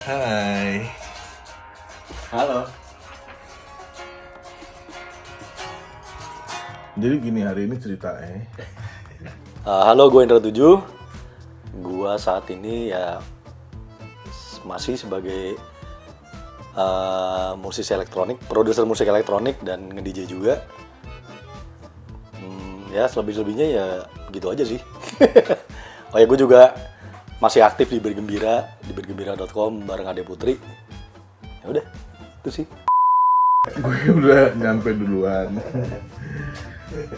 Hai. Halo. Jadi gini hari ini ceritanya. Halo, gue Indra 7. Gue saat ini ya masih sebagai musisi elektronik, produser musik elektronik dan nge-DJ juga. Ya selebih-lebihnya ya gitu aja sih. Oh ya, gue juga masih aktif di Bergembira, di bergembira.com bareng Ade Putri. Ya udah, itu sih. Gue udah nyampe duluan.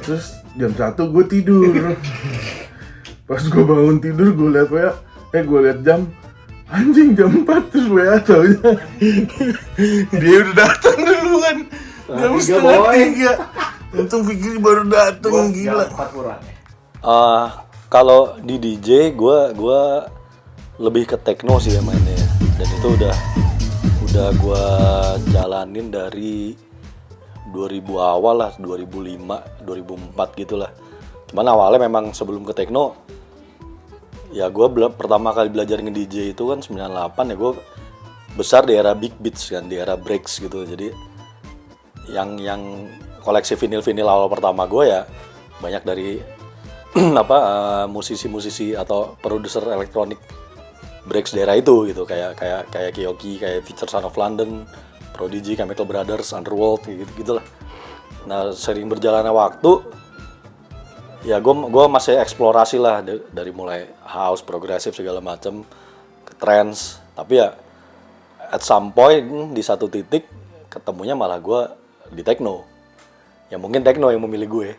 Terus jam 1 gue tidur. Pas gue bangun tidur gue liat WA, gue liat jam. Anjing jam 4 terus WA taunya. Dia udah datang duluan. Jam setengah 3. Untung pikir baru datang, gila. Kalau di DJ gue lebih ke techno sih ya mainnya, dan itu udah gue jalanin dari 2000 awal lah, 2005, 2004 gitulah. Cuman awalnya memang sebelum ke techno, ya gue pertama kali belajar nge-DJ itu kan 98 ya, gue besar di era big beats kan, di era breaks gitu. Jadi yang koleksi vinil awal pertama gue ya banyak dari musisi-musisi atau produser elektronik breaks daerah itu gitu, kayak Kyoki, kayak Future Son of London, Prodigy, Chemical Brothers, Underworld gitu lah. Nah, sering berjalannya waktu ya gue masih eksplorasi lah dari mulai house, progresif segala macam ke trance, tapi ya at some point di satu titik ketemunya malah gue di techno. Ya mungkin techno yang memilih gue.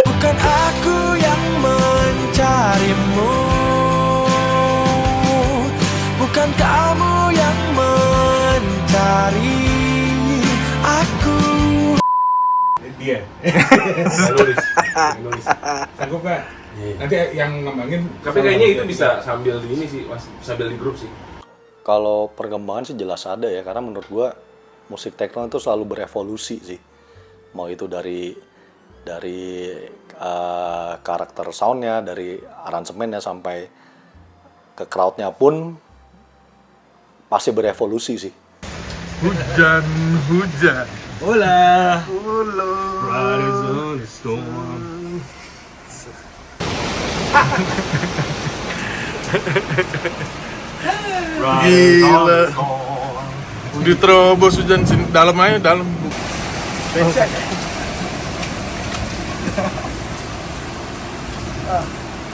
Bukan aku yang mencarimu, bukan kamu yang mencari aku. Dia nulis sanggup nggak? Nanti yang ngembangin. Tapi kayaknya itu bisa sambil di ini sih, sambil di grup sih. Kalau perkembangan sih jelas ada ya, karena menurut gua musik techno itu selalu berevolusi sih. Mau itu dari karakter soundnya, dari aransemennya sampai ke crowdnya pun pasti berevolusi sih. Hujan. Hola. Riders on the storm. Gila. Diterobos hujan sini dalam aja dalam.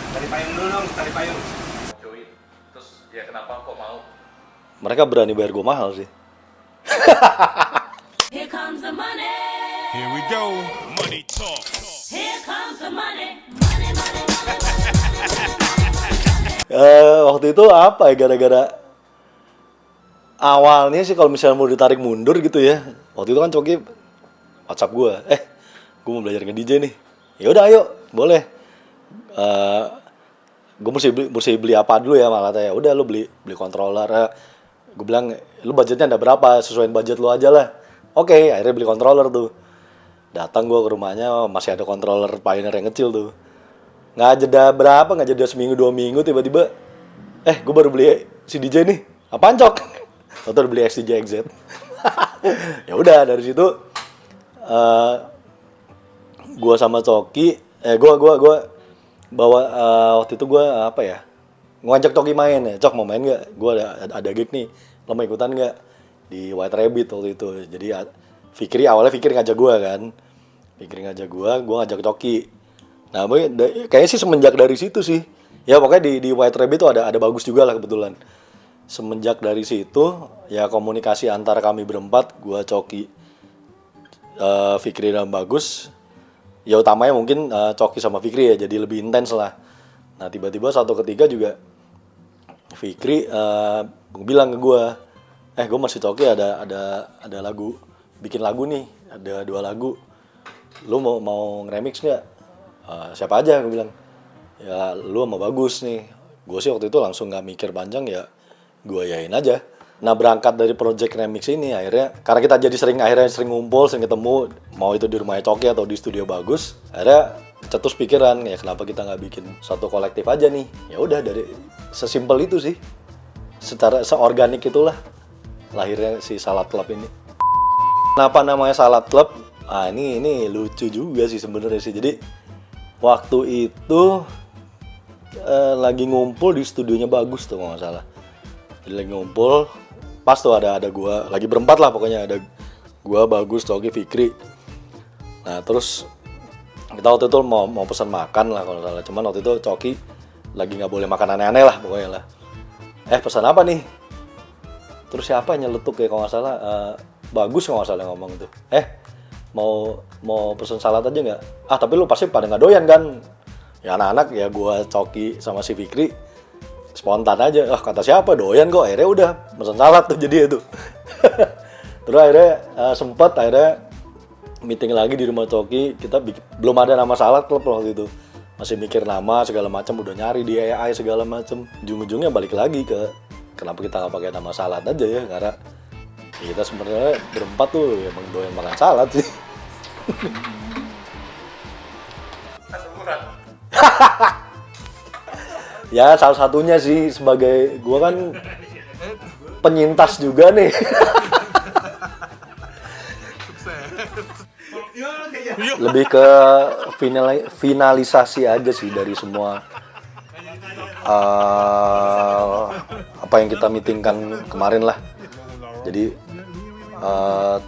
Tari payung dulu dong, tari payung. Join. Terus ya kenapa kok mau? Mereka berani bayar gue mahal sih. Here comes the money. Here we go. Money talk. Here comes the money. Money, money, money, money. Waktu itu apa ya, gara-gara awalnya sih kalau misalnya mau ditarik mundur gitu ya. Waktu itu kan Coki WhatsApp gue, gue mau belajar nge-DJ nih. Ya udah ayo, boleh. Gue mesti beli apa dulu ya, malah ya udah lu beli controller. Gue bilang lu budgetnya ada berapa, sesuaiin budget lu aja lah. Oke, akhirnya beli controller tuh. Datang gue ke rumahnya, masih ada controller Pioneer yang kecil tuh. Nggak jeda seminggu 2 minggu tiba-tiba gue baru beli si DJ nih. Apaan Cok? Atau udah beli XDJ XZ. Ya udah dari situ gue sama Coki gue bawa waktu itu gue ngajak Coki main ya. Cok mau main nggak? Gue ada gig nih, lo mau ikutan nggak di White Rabbit waktu itu. Jadi awalnya Fikri ngajak gue kan, gue ngajak Coki. Nah kayaknya sih semenjak dari situ sih ya, pokoknya di White Rabbit itu ada bagus juga lah kebetulan. Semenjak dari situ ya komunikasi antara kami berempat, gue, Coki, Fikri dan Bagus, ya utamanya mungkin Coki sama Fikri ya, jadi lebih intens lah. Nah tiba-tiba satu ketika juga Fikri bilang ke gue, gue masih Coki ada lagu, bikin lagu nih, ada 2 lagu, lu mau nge-remix nggak? Siapa aja? Gue bilang ya lu sama Bagus nih. Gue sih waktu itu langsung nggak mikir panjang, ya gue yain aja. Nah berangkat dari project remix ini akhirnya, karena kita jadi sering ngumpul, sering ketemu, mau itu di rumahnya Coki atau di studio Bagus, akhirnya cetus pikiran ya kenapa kita nggak bikin satu kolektif aja nih. Ya udah, dari sesimpel itu sih. secara seorganik itulah lahirnya si Salad Club ini. Kenapa namanya Salad Club? Ah ini lucu juga sih sebenarnya sih. Jadi waktu itu lagi ngumpul di studionya Bagus tuh kalau nggak salah. Jadi lagi ngumpul, pas tuh ada gua, lagi berempat lah pokoknya, ada gua, Bagus, Coki, Fikri. Nah terus kita waktu itu mau pesan makan lah kalau nggak salah. Cuman waktu itu Coki lagi nggak boleh makan aneh-aneh lah pokoknya lah. Pesan apa nih? Terus siapa yang nyeletuk ya kalau nggak salah, Bagus kalau nggak salah yang ngomong tuh. Mau pesen salad aja nggak? Tapi lu pasti pada nggak doyan kan? Ya anak-anak ya gua, Coki sama si Fikri spontan aja. Kata siapa doyan kok? Akhirnya udah pesen salad tuh jadi itu. Terus akhirnya akhirnya meeting lagi di rumah Coki. Kita belum ada nama Salad Club waktu itu. Masih mikir nama segala macam, udah nyari di AI segala macam. Ujung-ujungnya balik lagi ke kenapa kita nggak pakai nama salad aja ya, karena kita sebenarnya berempat tuh emang doyan makan salad sih. Ya salah satunya sih, sebagai gua kan penyintas juga nih. Lebih ke finalisasi aja sih dari semua apa yang kita meetingkan kemarin lah. Jadi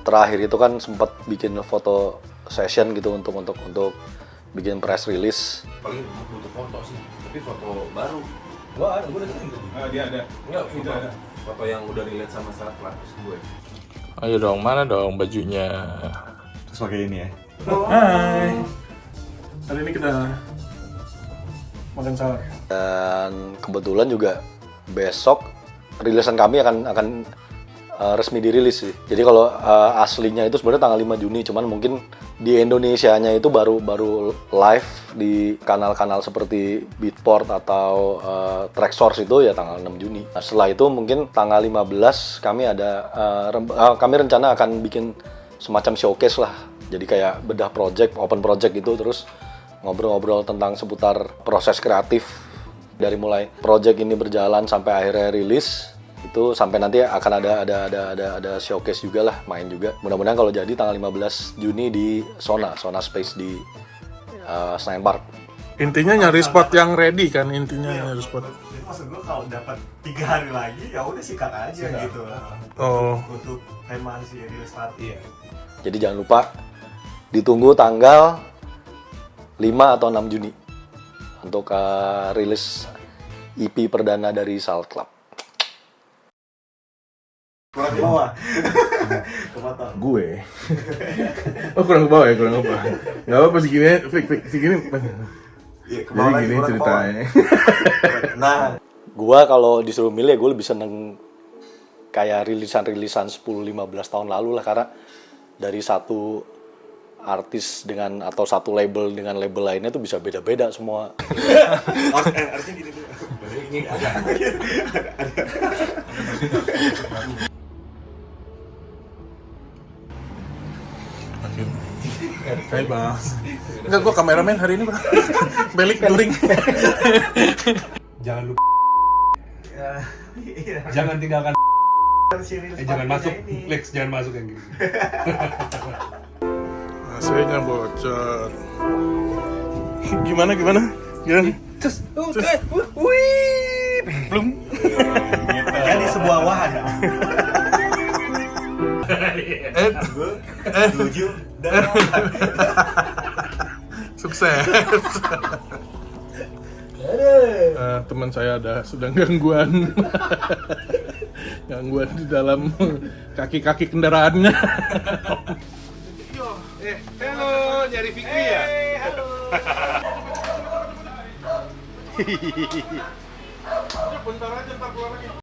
terakhir itu kan sempat bikin foto session gitu untuk bikin press release. Paling butuh foto sih, tapi foto baru. Gua udah ketemu. Dia ada. Enggak, foto yang udah relate sama Salad Club gue. Ayo dong, mana dong bajunya? Terus pakai ini ya. Hai. Hari ini kita makan salad. Dan kebetulan juga besok rilisan kami akan resmi dirilis sih. Jadi kalau aslinya itu sebenarnya tanggal 5 Juni, cuman mungkin di Indonesianya itu baru live di kanal-kanal seperti Beatport atau Traxsource itu ya tanggal 6 Juni. Nah, setelah itu mungkin tanggal 15 kami kami rencana akan bikin semacam showcase lah. Jadi kayak bedah project, open project gitu, terus ngobrol-ngobrol tentang seputar proses kreatif dari mulai project ini berjalan sampai akhirnya rilis. Itu sampai nanti akan ada showcase juga lah, main juga. Mudah-mudahan kalau jadi tanggal 15 Juni di Sona Space di Senayan Park. Intinya nyari spot yang ready kan, intinya nyari spot. Maksud gue kalau dapat 3 hari lagi ya udah sikat aja gitu. Oh. Untuk tema si release party. Jadi jangan lupa ditunggu tanggal 5 atau 6 Juni untuk rilis EP perdana dari Salad Club. Kurang ke bawah. Ke mata. Gue. Oh kurang ke bawah ya, kurang ke bawah. Gak apa-apa segini. Iya, ke Jadi bawah lagi, gini kurang ke ceritanya. bawah. Nah, Gua kalau disuruh milih, gue lebih seneng kayak rilisan 10-15 tahun lalu lah, karena dari satu artis dengan atau satu label dengan label lainnya tuh bisa beda-beda semua. harusnya gini dulu. Ini agak. Hai bang. Enggak, gue kameramen hari ini bang. Belik guring. Jangan lupa. Jangan tinggalkan. Jangan masuk. Lex, jangan masuk yang gini. AC-nya bocor. Gimana? Cus. Belum. Jadi sebuah wahana. Setuju. Sukses. Teman saya sedang gangguan di dalam kaki-kaki kendaraannya. Halo, nyari Fikri ya? Halo. Bentar aja, ntar keluar lagi.